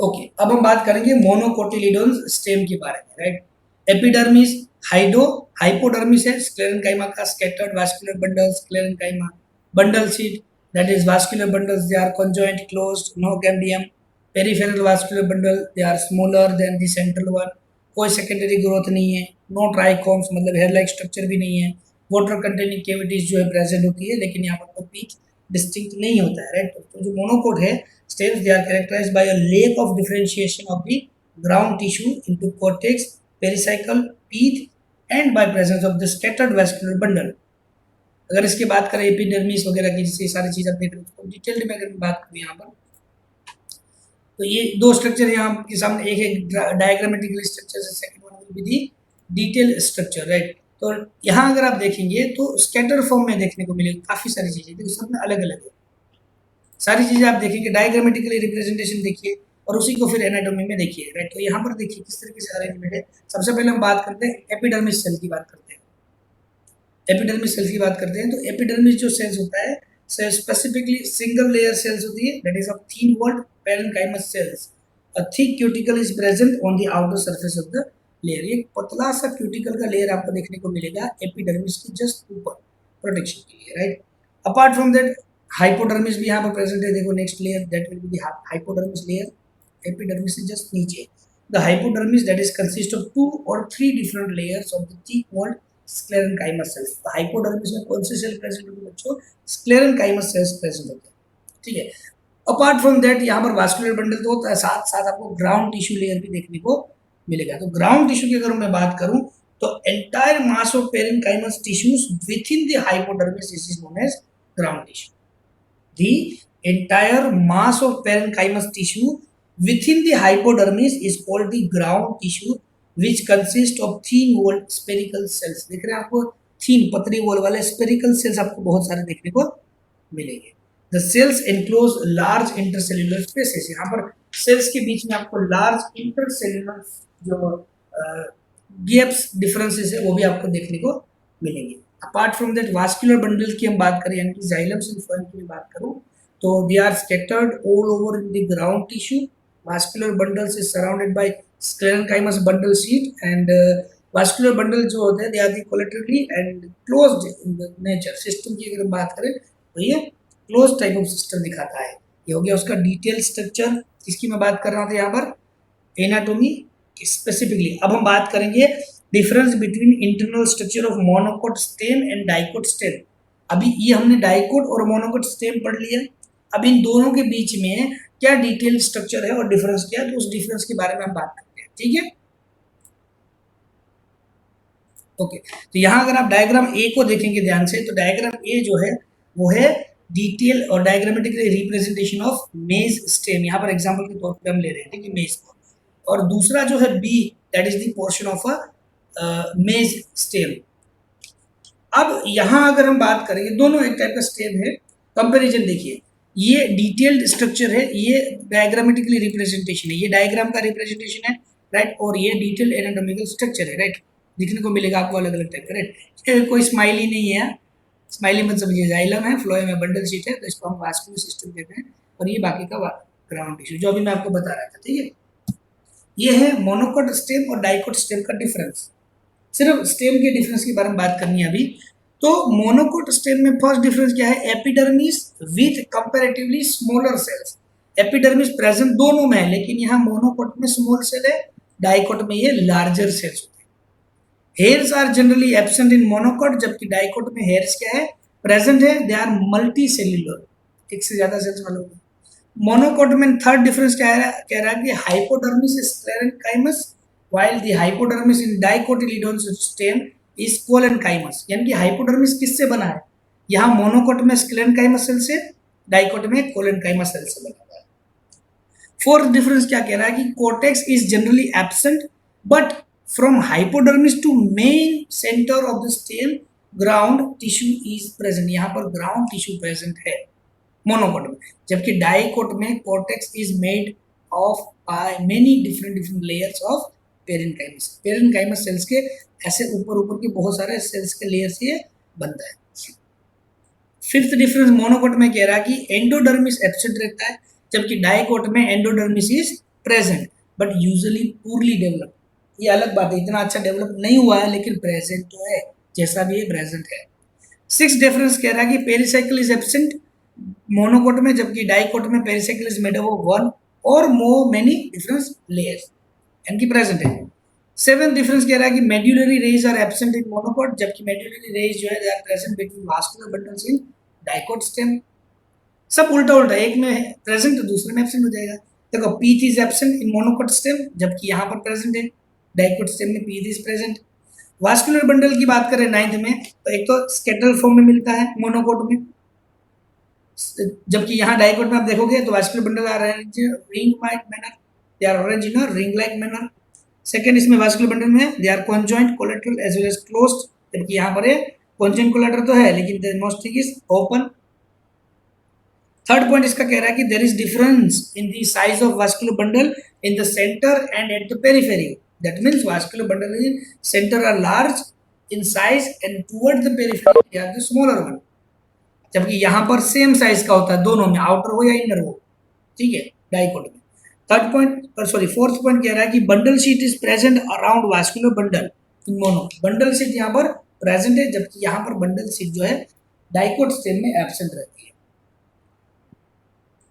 Okay, अब हम बात करेंगे मोनोकोटिलिडोन स्टेम के बारे में, राइट। एपिडर्मिस, हाइडो हाइपोडर्मिस है स्क्लेरेंकाइमा का scattered vascular bundle sclerenchyma, bundle sheath that is vascular bundles they are conjoint closed, no cambium, peripheral vascular bundle they are smaller than the central one, कोई secondary growth नहीं है, no ट्राइकॉम्स मतलब hair like structure भी नहीं है, water containing cavities जो है present होती है, लेकिन यहाँ पर पीच डिस्टिंक्ट नहीं होता है, राइट। तो जो मोनोकोट है stems they are characterized by a lack of differentiation of the ground tissue into cortex, pericycle, teeth and by presence of the scattered vascular bundle। अगर इसके बात करें एपिडर्मिस वगैरह की, जैसे सारी चीज आप देख रहे हो, तो डिटेल्ड में अगर बात करें यहाँ पर, तो ये दो स्ट्रक्चर यहाँ आपके सामने, एक है diagrammatical structure, second one will be the detail structure, right. तो यहाँ अगर आप देखेंगे तो स्कैटर फॉर्म में देखने को मिलेगी काफी सारी चीजें, देखो सब में अलग अलग है सारी चीजें। आप देखेंगे डायग्रामेटिकली रिप्रेजेंटेशन देखिए और उसी को फिर एनाटॉमी में देखिए, राइट। तो यहाँ पर देखिए किस तरीके से अरेंजमेंट है। सबसे पहले हम बात करते हैं एपिडर्मिस सेल की बात करते हैं। एपिडर्मिस सेल की बात करते हैं तो एपिडर्मिस जो सेल्स होता है, स्पेसिफिकली सिंगल लेयर सेल्स होती है that is of thin walled parenchymous cells. A thick cuticle is present on the outer surface of the layer. ये पतला सा क्यूटिकल का लेयर आपको देखने को मिलेगा एपिडर्मिस के जस्ट ऊपर प्रोटेक्शन के लिए, right. Apart from that hypodermis भी यहाँ पर प्रेजेंट है। देखो next layer that will be the hypodermis layer, epidermis से जस्ट नीचे। The hypodermis that is consist of 2 or 3 different layers of the thick walled sclerenchymous cells. तो hypodermis में कौन से सेल प्रेजेंट होते हैं बच्चों? स्क्लेरेन्काइमस सेल्स प्रेजेंट होते हैं, ठीक है। अपार्ट फ्रॉम दैट यहाँ पर वास्कुलर बंडल तो होता है, साथ साथ आपको ग्राउंड टिश्यू लेयर भी देखने को मिलेगा। तो ग्राउंड टिश्यू की अगर मैं बात करूं तो entire mass of parenchymous tissues within the hypodermis is known as ground tissue. The entire mass of parenchymus tissue within the hypodermis is called the ground tissue, which consists of thin walled spherical cells। देख रहे हैं आपको thin पतली wall वाले spherical cells आपको बहुत सारे देखने को मिलेंगे। The cells enclose large intercellular spaces। यहाँ पर cells के बीच में आपको large intercellular जो गैप्स डिफरेंसेस है वो भी आपको देखने को मिलेंगे। Apart from that vascular bundle की हम बात करें, यानी कि जाइलम एंड फ्लोएम की बात करूं तो they are scattered all over in the ground tissue. Vascular bundles is surrounded by sclerenchymous bundle sheet and vascular bundle जो होते हैं they are the collaterally and closed in the nature. System की अगर बात करें तो ये क्लोज टाइप ऑफ सिस्टम दिखाता है। ये हो गया उसका डिटेल स्ट्रक्चर। इसकी मैं बात कर रहा था यहाँ पर एनाटोमी स्पेसिफिकली। अब हम बात करेंगे difference between internal structure of monocot stem and dicot stem. अभी ये हमने डाइकोट और मोनोकोट स्टेम पढ़ लिया, अब इन दोनों के बीच में क्या डिटेल स्ट्रक्चर है और डिफरेंस क्या है, तो उस डिफरेंस के बारे में हम बात करते हैं, ठीक है। ओके, तो यहाँ अगर आप डायग्राम ए को देखेंगे ध्यान से तो डायग्राम ए जो है वो है डिटेल और डायग्रामेटिक रिप्रेजेंटेशन ऑफ मेज स्टेम। यहाँ पर एग्जांपल के तौर पे हम ले रहे हैं, ठीक है, मेज को। और दूसरा जो है B that is the portion of a maize stem. अब यहाँ अगर हम बात करेंगे दोनों एक टाइप का स्टेम है, कंपैरिजन देखिए, ये डिटेल्ड स्ट्रक्चर है, ये डायग्रामेटिकली रिप्रेजेंटेशन है, ये डायग्राम का रिप्रेजेंटेशन है, राइट। और ये डिटेल एनाटॉमिकल स्ट्रक्चर है, राइट। दिखने को मिलेगा आपको अलग अलग टाइप का, राइट। कोई स्माइली नहीं है, स्माइली मत समझिए, जाइलम है, फ्लोएम है, बंडल शीट है, तो इसको हम वास्कुलर सिस्टम कहते हैं। और ये बाकी का ग्राउंड टिश्यू जो अभी मैं आपको बता रहा था, ठीक है। ये है मोनोकोट स्टेम और डाइकोट स्टेम का डिफरेंस। सिर्फ स्टेम के डिफरेंस के बारे में बात करनी है अभी। तो मोनोकोट स्टेम में फर्स्ट डिफरेंस क्या है? Epidermis with comparatively smaller cells. Epidermis present दोनों में है, लेकिन यहाँ मोनोकोट में स्मॉल सेल है, डाइकोट में ये लार्जर सेल्स होते हैं। Hairs are generally absent in monocot, जबकि डाइकोट में हेयर्स क्या है? प्रेजेंट है, दे आर मल्टी सेल्यूलर, एक से ज्यादा सेल्स वाले होते हैं। मोनोकोट में थर्ड डिफरेंस क्या है? कह रहा है कि hypodermis is sclerenchymous while the hypodermis in dicotyledon stem is collenchymus। यानी कि हाइपोडर्मिस किससे बना है? यहाँ मोनोकोट में स्क्लेरेन्काइमस सेल से, डाइकोट में कोलेन्काइमस सेल से बना हुआ है। फोर्थ डिफरेंस क्या कह रहा है कि cortex is generally absent but from hypodermis to main centre of the stem ground tissue is present. यहाँ पर ग्राउंड टिश्यू प्रेजेंट है मोनोकोट में, जबकि डाइकोट में cortex is made of by many different different layers of parenchymas. Parenchymas cells के ऐसे ऊपर ऊपर के बहुत सारे सेल्स के लेयर से ये बनता है। फिफ्थ डिफरेंस मोनोकोट में कह रहा है कि एंडोडर्मिस एब्सेंट रहता है, जबकि डाइकोट में endodermis is present but usually पूरली develop. ये अलग बात है, इतना अच्छा डेवलप नहीं हुआ है लेकिन प्रेजेंट तो है, जैसा भी ये प्रेजेंट है। सिक्स डिफरेंस कह रहा है कि पेरिसाइकिल इज एब्सेंट मोनोकोट में, जबकि डाइकोट में pericycle is made up of one और मोर मेनी डिफरेंट लेयर्स, यानी कि प्रेजेंट है। सेवन डिफरेंस कह रहा है कि medullary rays are absent in monocot, जबकि मेड्यूलरी रेज जो है they are present between vascular bundles in dicot stem. सब उल्टा उल्टा, एक में प्रेजेंट तो दूसरे में एब्सेंट हो जाएगा। देखो pith is absent in monocot stem, जबकि यहाँ पर प्रेजेंट है, डाइकोट स्टेम में pith is present. Vascular bundle की बात करें नाइन्थ में, तो एक तो स्केटल फॉर्म में मिलता है मोनोकोट में, जबकि यहाँ डाइकोट में आप देखोगे तो vascular bundle are ring like manner, they are arranged in a ring like manner. Second इसमें वास्कुलर बंडल में they are conjoint collateral as well as closed, जबकि यहाँ पर कॉन्जॉइंट कोलेटर तो है लेकिन the most thing is open. Third point इसका कह रहा है कि there is difference in the size of vascular bundle in the centre and at the periphery. That means vascular bundle in centre are large in size and toward the periphery they are the smaller one, जबकि यहाँ पर same size का होता है दोनों में, outer हो या इनर हो, ठीक है, डाइकोट में। Third point sorry fourth point कह रहा है कि bundle sheath is present around vascular bundle in mono. Bundle sheath यहाँ पर प्रेजेंट है, जबकि यहाँ पर बंडल शीट जो है डाइकोट स्टेम में एब्सेंट रहती है।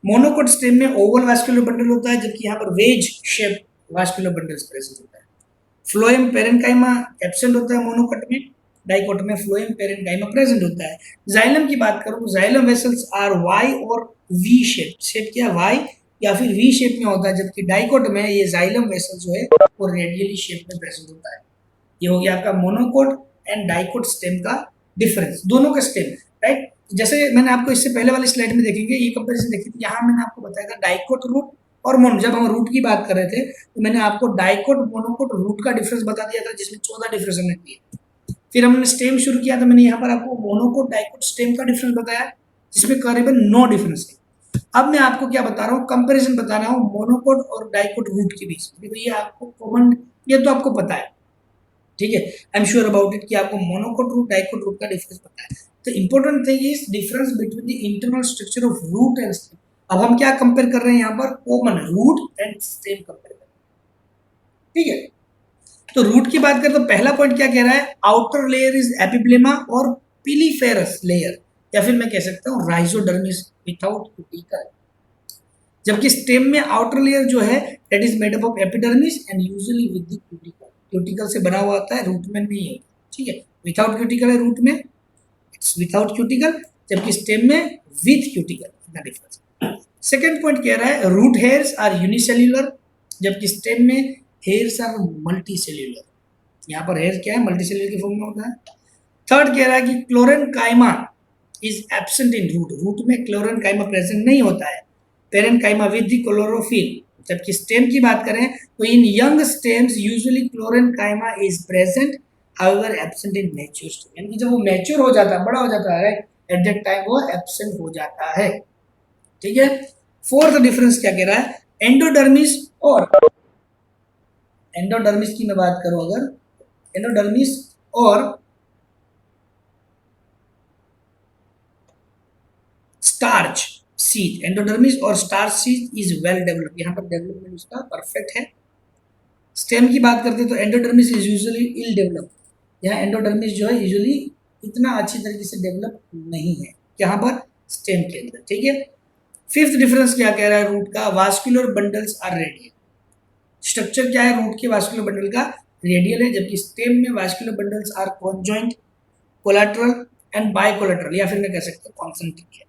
मोनोकोट स्टेम में ओवल वास्कुलर बंडल होता है, जबकि यहाँ पर veg shape vascular bundles present होता है। फ्लोएम पेरेन्काइमा एब्सेंट होता है मोनोकोट में, डाइकोट में फ्लोएम पेरेन्काइमा प्रेजेंट होता है। जाइलम की बात करूं तो जाइलम वेसल्स आर वाई और वी शेप, शेप क्या वाई या फिर वी शेप में होता है, जबकि डाइकोट में ये जाइलम वेसल जो है वो रेडियली शेप में प्रेजेंट होता है। ये हो गया आपका मोनोकोट एंड डाइकोट स्टेम का डिफरेंस, दोनों का स्टेम, राइट। जैसे मैंने आपको इससे पहले वाली स्लाइड में देखेंगे ये कंपेरिजन देखी थी, यहाँ मैंने आपको बताया था डाइकोट रूट और मोनो। जब हम रूट की बात कर रहे थे तो मैंने आपको डाइकोट मोनोकोट रूट का डिफरेंस बता दिया था, जिसमें 14 डिफरेंस हमने दिए। फिर हमने स्टेम शुरू किया तो मैंने यहाँ पर आपको मोनोकोट डाइकोट स्टेम का डिफरेंस बताया, जिसमें करीबन 9 डिफरेंस है। अब मैं आपको क्या बता रहा हूँ, कंपेरिजन बता रहा हूँ मोनोकोट और डाइकोट रूट के बीच। देखो ये आपको कॉमन, ये तो आपको पता है, ठीक है, I am sure about it कि आपको मोनोकोट रूट डाइकोट रूट का डिफरेंस पता है। तो important thing is difference between the internal structure of root and stem. अब हम क्या कंपेयर कर रहे हैं यहाँ पर, common root and stem compare कर रहे हैं, ठीक है। तो रूट की बात करें तो पहला पॉइंट क्या कह रहा है, आउटर लेयर इज एपिब्लेमा और पिलीफेरस लेयर, या फिर मैं कह सकता हूँ राइजोडर्मिस विथआउट क्यूटिकल, जबकि स्टेम में आउटर लेयर जो है that is made up of epidermis and usually with the cuticle, cuticle से बना हुआ होता है, रूट में नहीं है, ठीक है। विथआउट क्यूटिकल है रूट में, इट्स विथआउट क्यूटिकल, जबकि स्टेम में विथ क्यूटिकल, इतना डिफरेंस। सेकेंड पॉइंट कह रहा है रूट हेयर्स आर यूनिसेल्युलर, जबकि स्टेम में हेयर्स आर मल्टी सेल्यूलर। यहाँ पर हेयर क्या है, मल्टी सेल्यूलर की फॉर्म में होता है। थर्ड कह रहा है कि chlorenchyma is absent in root, root में क्लोरेनकाइमा प्रेजेंट नहीं होता है, पेरेन्काइमा विद द क्लोरोफिल। जबकि स्टेम की बात करें तो in young stems usually chlorenchyma is present however absent in mature stem, यानी कि जब वो मैच्योर हो जाता है, बड़ा हो जाता है, राइट, एट दैट टाइम वो एब्सेंट हो जाता है, ठीक है। फोर्थ डिफरेंस क्या कह रहा है, एंडोडर्मिस और एंडोडर्मिस की मैं बात करूं अगर, एंडोडर्मिस और स्टार्च सीट, एंडोडर्मिस और starch seat is well developed, यहाँ पर डेवलपमेंट उसका परफेक्ट है। स्टेम की बात करते हैं तो endodermis is usually ill developed, यहाँ एंडोडर्मिस जो है यूजुअली इतना अच्छी तरीके से डेवलप नहीं है यहाँ पर स्टेम के अंदर, ठीक है। फिफ्थ डिफरेंस क्या कह रहा है रूट का, vascular bundles are radial. Structure क्या है रूट के वास्कुलर बंडल का, रेडियल है, जबकि स्टेम में vascular bundles are conjoint collateral and bicollateral, या फिर मैं कह सकता हूँ कॉन्सेंट्रिक है।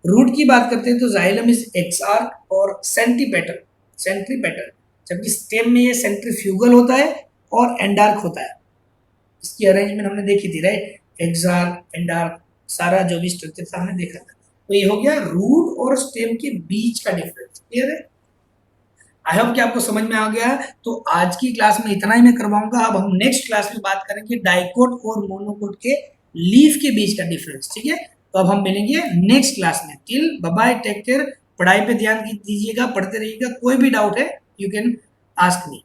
रूट की बात करते हैं तो जाइलम इज एक्सआर्क और सेंट्रीपेटल, सेंट्रीपेटल, जबकि स्टेम में ये सेंट्रीफ्यूगल होता है और एंडार्क होता है। इसकी अरेंजमेंट हमने देखी थी, राइट, एक्सार्क एंडार्क सारा जो भी स्ट्रक्चर था हमने देखा था। तो ये हो गया रूट और स्टेम के बीच का डिफरेंस, क्लियर है। आई होप कि आपको समझ में आ गया है। तो आज की क्लास में इतना ही मैं करवाऊंगा। अब हम नेक्स्ट क्लास में बात करेंगे डाइकोट और मोनोकोट के लीफ के बीच का डिफरेंस, ठीक है। तो अब हम मिलेंगे नेक्स्ट क्लास में। Till bye bye, take care. पढ़ाई पे ध्यान दीजिएगा, पढ़ते रहिएगा। कोई भी डाउट है यू कैन आस्क मी।